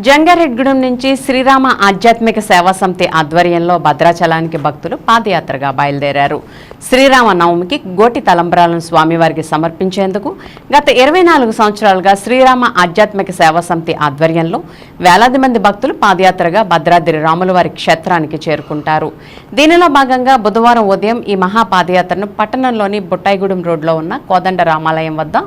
జంగారెడ్గూడెం నుంచి శ్రీరామ ఆధ్యాత్మిక సేవా సమితి ఆధ్వర్యంలో భద్రాచలానికి భక్తులు పాదయాత్రగా బయలుదేరారు. శ్రీరామ నవమికి గోటి తలంబ్రాలను స్వామివారికి సమర్పించేందుకు గత 24 సంవత్సరాలుగా శ్రీరామ ఆధ్యాత్మిక సేవా సమితి ఆధ్వర్యంలో వేలాది మంది భక్తులు పాదయాత్రగా భద్రాద్రి రాములవారి క్షేత్రానికి చేరుకుంటారు. దీనిలో భాగంగా బుధవారం ఉదయం ఈ మహాపాదయాత్రను పట్టణంలోని బుట్టాయిగూడెం రోడ్లో ఉన్న కోదండ రామాలయం వద్ద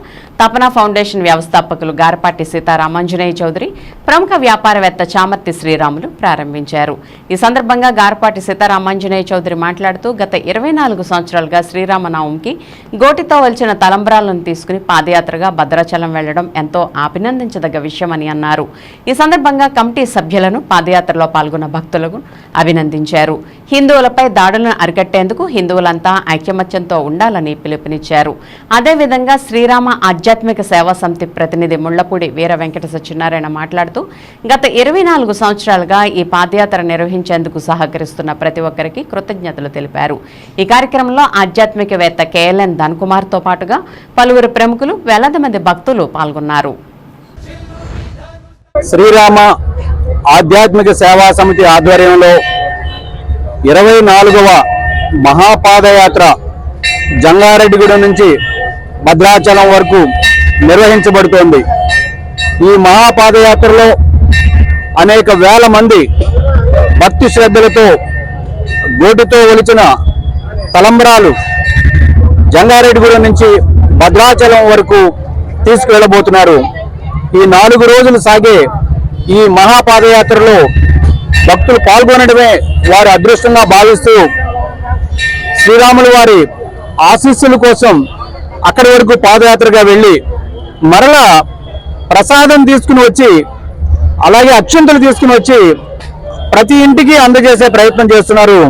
తపన ఫౌండేషన్ వ్యవస్థాపకులు గారపాటి సీతారామాంజనేయ చౌదరి, ప్రముఖ వ్యాపారవేత్త చామర్తి శ్రీరాములు ప్రారంభించారు. ఈ సందర్భంగా గారపాటి సీతారామాంజనేయ చౌదరి మాట్లాడుతూ గత 24 సంవత్సరాలుగా శ్రీరామనవమికి గోటితో వలిచిన తలంబ్రాలను తీసుకుని పాదయాత్రగా భద్రాచలం వెళ్లడం ఎంతో అభినందించదగ్గ విషయమని అన్నారు. ఈ సందర్భంగా కమిటీ సభ్యులను పాదయాత్రలో పాల్గొన్న భక్తులకు అభినందించారు. హిందువులపై దాడులను అరికట్టేందుకు హిందువులంతా ఐకమత్యంతో ఉండాలని పిలుపునిచ్చారు. అదేవిధంగా శ్రీరామ ఆధ్యాత్మిక సేవా సమితి ప్రతినిధి ముళ్లపూడి వీర వెంకట సత్యనారాయణ మాట్లాడుతూ గత 24 సంవత్సరాలుగా ఈ పాదయాత్ర నిర్వహించేందుకు సహకరిస్తున్న ప్రతి ఒక్కరికి కృతజ్ఞతలు తెలిపారు. ఈ కార్యక్రమంలో ఆధ్యాత్మికవేత్త కేఎల్ఎన్ ధన్కుమార్తో పాటుగా పలువురు ప్రముఖులు, వేలాది మంది భక్తులు పాల్గొన్నారు. శ్రీరామ ఆధ్యాత్మిక సేవా సమితి ఆధ్వర్యంలో 24వ మహాపాదయాత్ర జంగారెడ్డిగూడెం నుంచి భద్రాచలం వరకు నిర్వహించబడుతోంది. ఈ మహాపాదయాత్రలో అనేక వేల మంది భక్తి శ్రద్ధలతో గోటితో ఒలిచిన తలంబ్రాలు జంగారెడ్డిగూడెం నుంచి భద్రాచలం వరకు తీసుకువెళ్ళబోతున్నారు. ఈ 4 రోజులు సాగే ఈ మహాపాదయాత్రలో భక్తులు పాల్గొనడమే వారి అదృష్టంగా భావిస్తూ శ్రీరాములు వారి ఆశీస్సుల కోసం అక్కడి వరకు పాదయాత్రగా వెళ్ళి మరలా ప్రసాదం తీసుకుని వచ్చి, అలాగే అక్షంతలు తీసుకుని వచ్చి ప్రతి ఇంటికి అందజేసే ప్రయత్నం చేస్తున్నారు.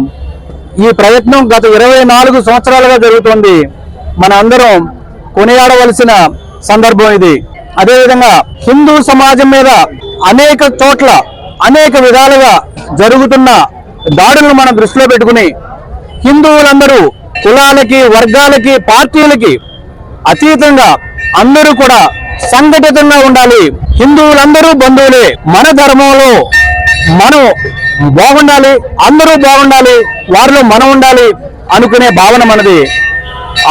ఈ ప్రయత్నం గత 24 సంవత్సరాలుగా జరుగుతోంది. మన అందరం కొనియాడవలసిన సందర్భం ఇది. అదేవిధంగా హిందూ సమాజం మీద అనేక చోట్ల అనేక విధాలుగా జరుగుతున్న దాడులను మనం దృష్టిలో పెట్టుకుని హిందువులందరూ కులాలకి, వర్గాలకి, పార్టీలకి అతీతంగా అందరూ కూడా సంఘటితంగా ఉండాలి. హిందువులందరూ బంధువులే. మన ధర్మంలో మనం బాగుండాలి, అందరూ బాగుండాలి, వారిలో మనం ఉండాలి అనుకునే భావన మనది.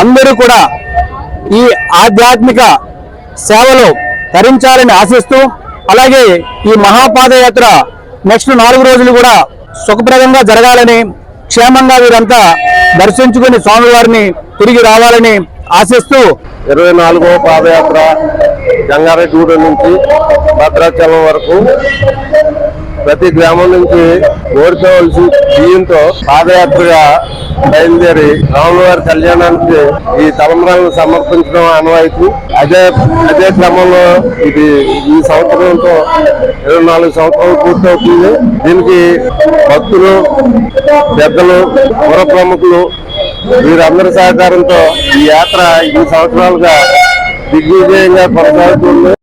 అందరూ కూడా ఈ ఆధ్యాత్మిక సేవలో తరించాలని ఆశిస్తూ, అలాగే ఈ మహాపాదయాత్ర నెక్స్ట్ 4 రోజులు కూడా సుఖప్రదంగా జరగాలని, క్షేమంగా వీరంతా దర్శించుకుని స్వామివారిని తిరిగి రావాలని ఆశిస్తూ 24వ పాదయాత్ర జంగారెడ్డిగూడెం నుంచి భద్రాచలం వరకు ప్రతి గ్రామం నుంచి ఓడిపోవలసి బియ్యంతో పాదయాత్రగా బయలుదేరి రాములవారి కళ్యాణానికి ఈ తలంబ్రాలను సమర్పించడం ఆనవాయితీ. అదే క్రమంలో ఈ సంవత్సరంతో 24 సంవత్సరాలు పూర్తవుతుంది. దీనికి భక్తులు, పెద్దలు, పుర ప్రముఖులు వీరందరి సహకారంతో ఈ యాత్ర 2 సంవత్సరాలుగా దిగ్విజయంగా కొనసాగుతుంది.